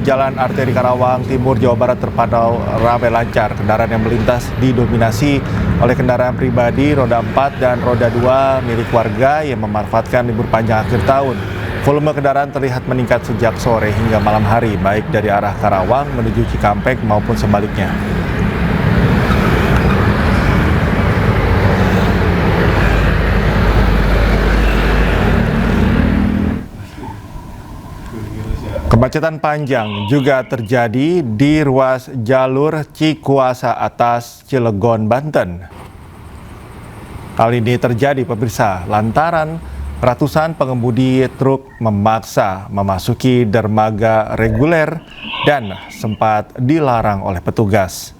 Jalan Arteri Karawang Timur, Jawa Barat terpantau ramai lancar. Kendaraan yang melintas didominasi oleh kendaraan pribadi roda 4 dan roda 2 milik warga yang memanfaatkan libur panjang akhir tahun. Volume kendaraan terlihat meningkat sejak sore hingga malam hari, baik dari arah Karawang menuju Cikampek maupun sebaliknya. Kemacetan panjang juga terjadi di ruas jalur Cikuasa Atas Cilegon, Banten. Hal ini terjadi pemirsa lantaran ratusan pengemudi truk memaksa memasuki dermaga reguler dan sempat dilarang oleh petugas.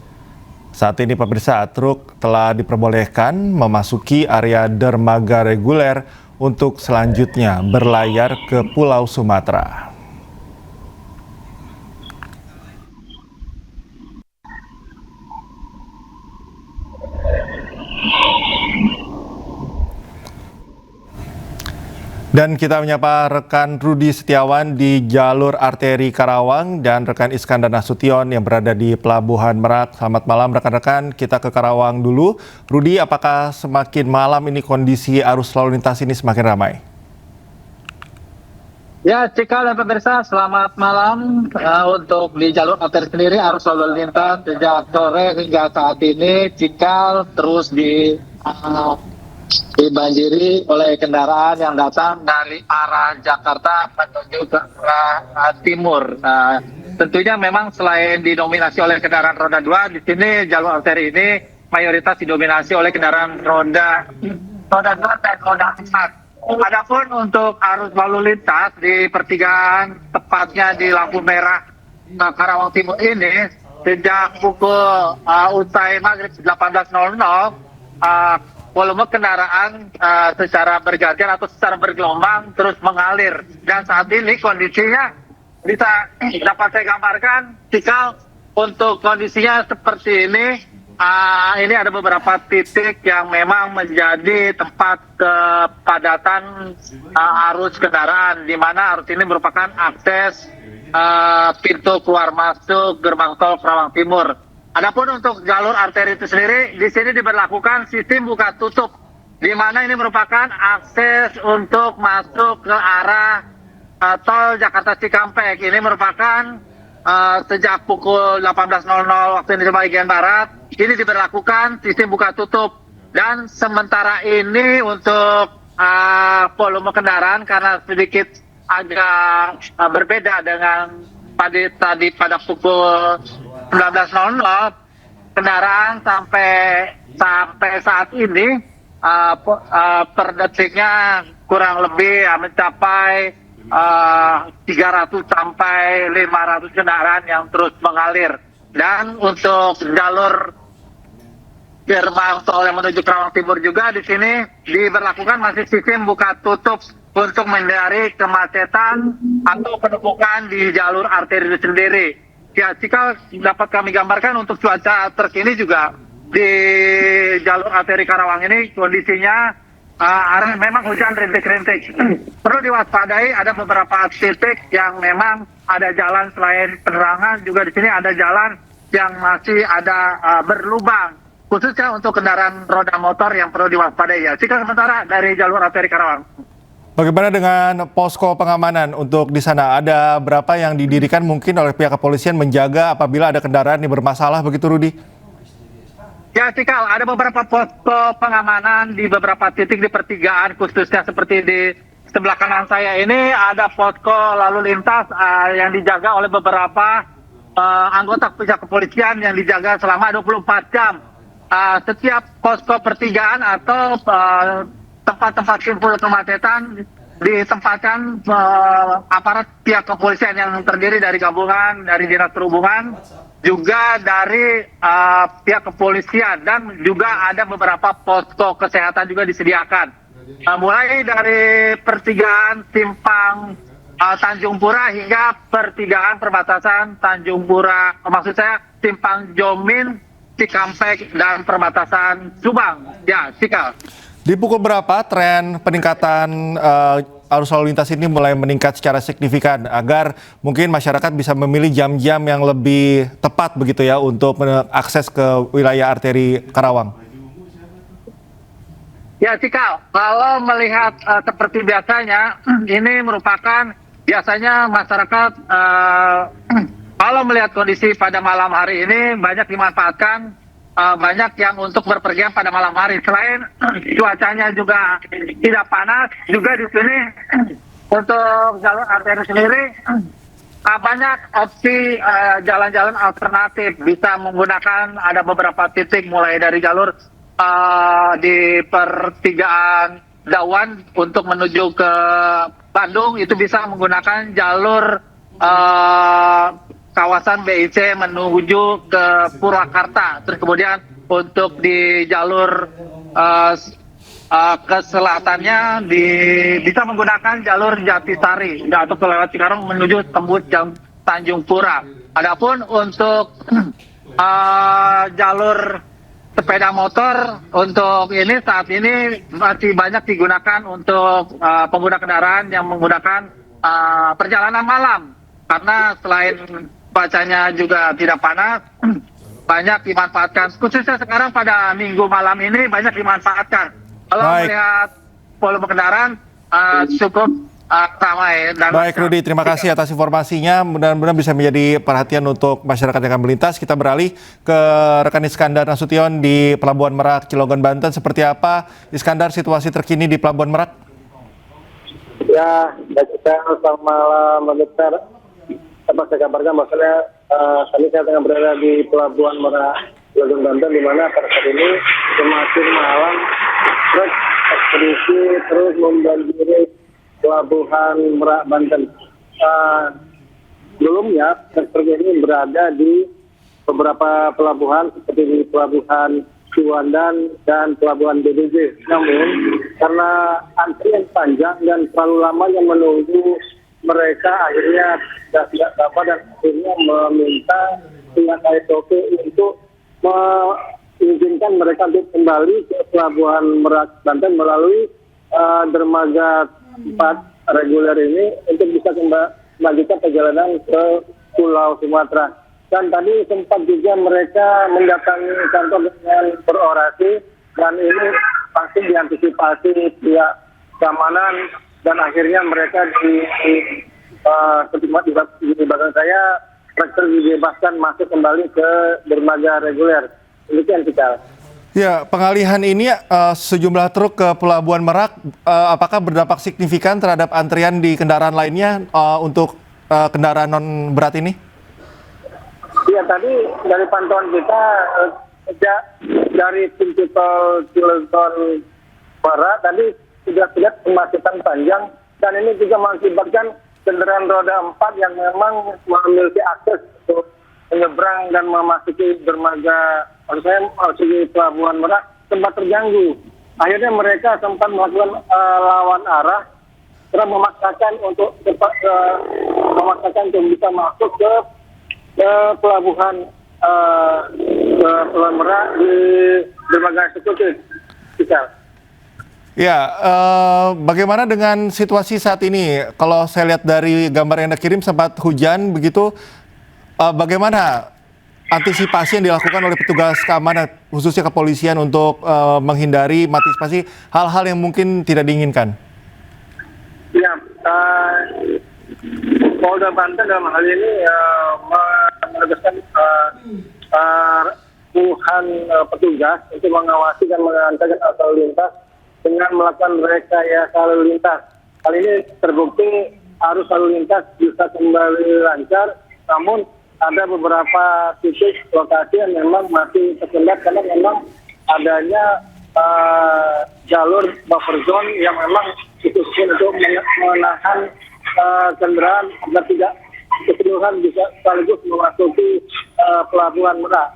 Saat ini pemirsa, truk telah diperbolehkan memasuki area dermaga reguler untuk selanjutnya berlayar ke Pulau Sumatera. Dan kita menyapa rekan Rudi Setiawan di jalur arteri Karawang dan rekan Iskandar Nasution yang berada di Pelabuhan Merak. Selamat malam rekan-rekan, kita ke Karawang dulu. Rudi, apakah semakin malam ini kondisi arus lalu lintas ini semakin ramai? Ya, Cikal dan pemirsa, selamat malam. Untuk di jalur arteri sendiri, arus lalu lintas sejak sore hingga saat ini, Cikal terus dibanjiri oleh kendaraan yang datang dari arah Jakarta menuju ke arah timur. Tentunya memang selain didominasi oleh kendaraan roda 2, di sini jalur arteri ini mayoritas didominasi oleh kendaraan roda 2 dan roda 4. Adapun untuk arus lalu lintas di pertigaan tepatnya di lampu merah Karawang Timur ini sejak pukul usai maghrib 18.00 volume kendaraan secara bergantian atau secara bergelombang terus mengalir, dan saat ini kondisinya bisa dapat saya gambarkan jika untuk kondisinya seperti ini. Ini ada beberapa titik yang memang menjadi tempat kepadatan arus kendaraan, di mana arus ini merupakan akses pintu keluar masuk gerbang tol Karawang Timur. Adapun untuk jalur arteri itu sendiri, di sini diberlakukan sistem buka tutup, di mana ini merupakan akses untuk masuk ke arah tol Jakarta Cikampek. Ini merupakan sejak pukul 18.00 waktu Indonesia bagian Barat, ini diberlakukan sistem buka tutup. Dan sementara ini untuk volume kendaraan karena sedikit agak berbeda dengan tadi pada pukul 19.00, kendaraan sampai saat ini per detiknya kurang lebih mencapai 300 sampai 500 kendaraan yang terus mengalir. Dan untuk jalur gerbang tol yang menuju Karawang Timur juga di sini diberlakukan masih sistem buka tutup untuk menghindari kemacetan atau penumpukan di jalur arteri itu sendiri. Ya, jika dapat kami gambarkan untuk cuaca terkini juga di jalur arteri Karawang ini kondisinya memang hujan rintik-rintik. Perlu diwaspadai, ada beberapa titik yang memang ada jalan selain penerangan, juga di sini ada jalan yang masih ada berlubang, khususnya untuk kendaraan roda motor yang perlu diwaspadai. Ya, jika sementara dari jalur arteri Karawang. Bagaimana dengan posko pengamanan untuk di sana? Ada berapa yang didirikan mungkin oleh pihak kepolisian menjaga apabila ada kendaraan yang bermasalah begitu, Rudi? Ya, Cikal, ada beberapa posko pengamanan di beberapa titik di pertigaan, khususnya seperti di sebelah kanan saya ini ada posko lalu lintas yang dijaga oleh beberapa anggota pihak kepolisian yang dijaga selama 24 jam. Setiap posko pertigaan atau tempat-tempat simpul kemacetan ditempatkan aparat pihak kepolisian yang terdiri dari gabungan dari Dinas Perhubungan, juga dari pihak kepolisian, dan juga ada beberapa posko kesehatan juga disediakan. Mulai dari pertigaan simpang Tanjung Pura hingga pertigaan perbatasan Tanjung Pura, maksud saya simpang Jomin, Cikampek, dan perbatasan Subang. Ya, Cikal. Di pukul berapa tren peningkatan arus lalu lintas ini mulai meningkat secara signifikan agar mungkin masyarakat bisa memilih jam-jam yang lebih tepat begitu ya untuk mengakses ke wilayah arteri Karawang? Ya, Cikal, kalau melihat seperti biasanya, ini merupakan biasanya masyarakat kalau melihat kondisi pada malam hari ini banyak dimanfaatkan, banyak yang untuk berpergian pada malam hari. Selain cuacanya juga tidak panas, juga di sini untuk jalur arteri sendiri banyak opsi jalan-jalan alternatif. Bisa menggunakan ada beberapa titik mulai dari jalur di pertigaan Dawan untuk menuju ke Bandung, itu bisa menggunakan jalur kawasan BIC menuju ke Purwakarta. Terus kemudian untuk di jalur ke selatannya bisa menggunakan jalur Jatisari atau lewat Cikarang menuju tembus Tanjung Pura. Adapun untuk jalur sepeda motor untuk ini saat ini masih banyak digunakan untuk pengguna kendaraan yang menggunakan perjalanan malam, karena selain cuacanya juga tidak panas, banyak dimanfaatkan. Khususnya sekarang pada minggu malam ini banyak dimanfaatkan. Kalau melihat volume kendaraan cukup ramai. Baik Rudi, terima kasih atas informasinya. Mudah-mudahan bisa menjadi perhatian untuk masyarakat yang akan melintas. Kita beralih ke rekan Iskandar Nasution di Pelabuhan Merak, Cilegon, Banten. Seperti apa, Iskandar, situasi terkini di Pelabuhan Merak? Ya, selamat malam, Dokter. Dapat saya kabarkan bahwasanya saya tengah berada di Pelabuhan Merak, Cilegon, Banten, di mana pada saat ini semakin malam truk ekspedisi terus membanjiri Pelabuhan Merak, Banten. Sebelumnya, truk ini berada di beberapa pelabuhan seperti di Pelabuhan Ciwandan dan Pelabuhan BDJ. Namun, karena antrian panjang dan terlalu lama yang menunggu, mereka akhirnya tidak sabar dan akhirnya meminta pihak KSOP untuk mengizinkan mereka untuk kembali ke Pelabuhan Merak, Banten melalui dermaga 4 reguler ini untuk bisa melanjutkan perjalanan ke Pulau Sumatera. Dan tadi sempat juga mereka mendatangi kantor dengan berorasi, dan ini pasti diantisipasi pihak keamanan, dan akhirnya mereka di belakang saya mereka dibebaskan masuk kembali ke dermaga reguler. Demikian kita. Ya, pengalihan ini sejumlah truk ke Pelabuhan Merak, apakah berdampak signifikan terhadap antrian di kendaraan lainnya untuk kendaraan non berat ini? Iya, tadi dari pantauan kita sejak dari pintu tol Cilegon Merak tadi sudah terlihat kemacetan panjang, dan ini juga mengakibatkan kendaraan roda 4 yang memang memiliki akses untuk menyeberang dan memasuki dermaga, memasuki Pelabuhan Merak sempat terganggu. Akhirnya mereka sempat melakukan lawan arah, karena memaksakan untuk bisa masuk ke Pelabuhan Merak di dermaga eksekutif. Ya, bagaimana dengan situasi saat ini? Kalau saya lihat dari gambar yang Anda kirim sempat hujan begitu, bagaimana antisipasi yang dilakukan oleh petugas keamanan, khususnya kepolisian untuk menghindari mengantisipasi hal-hal yang mungkin tidak diinginkan? Ya, Polda Banten dalam hal ini menegaskan puluhan petugas untuk mengawasi dan mengantarkan arus lalu lintas dengan melakukan rekayasa lalu lintas. Hal ini terbukti arus lalu lintas bisa kembali lancar, namun ada beberapa titik lokasi yang memang masih tersendat karena memang adanya jalur buffer zone yang memang dikhususkan untuk menahan kendaraan agar tidak keseluruhan bisa sekaligus memasuki Pelabuhan Merak.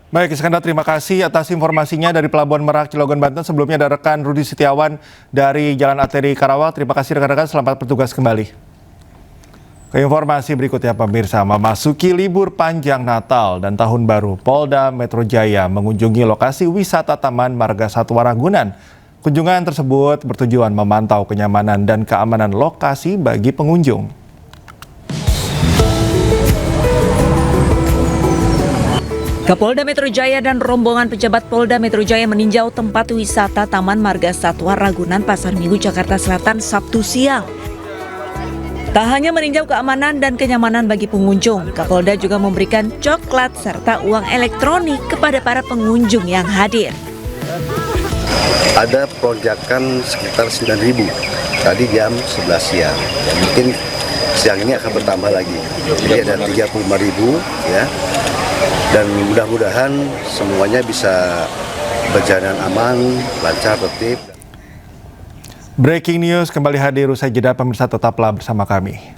Baik, Iskandar, terima kasih atas informasinya dari Pelabuhan Merak, Cilegon, Banten. Sebelumnya ada rekan Rudi Setiawan dari Jalan Arteri Karawang. Terima kasih rekan-rekan, selamat bertugas kembali. Ke informasi berikutnya pemirsa, memasuki libur panjang Natal dan Tahun Baru, Polda Metro Jaya mengunjungi lokasi wisata Taman Marga Satwa Ragunan. Kunjungan tersebut bertujuan memantau kenyamanan dan keamanan lokasi bagi pengunjung. Kapolda Metro Jaya dan rombongan pejabat Polda Metro Jaya meninjau tempat wisata Taman Marga Satwa Ragunan Pasar Minggu Jakarta Selatan Sabtu siang. Tak hanya meninjau keamanan dan kenyamanan bagi pengunjung, Kapolda juga memberikan coklat serta uang elektronik kepada para pengunjung yang hadir. Ada lonjakan sekitar 9.000 tadi jam 11 siang. Ya, mungkin siang ini akan bertambah lagi. Jadi ada 35.000 ya. Dan mudah-mudahan semuanya bisa berjalan aman, lancar, tertib. Breaking news kembali hadir usai jeda, pemirsa tetaplah bersama kami.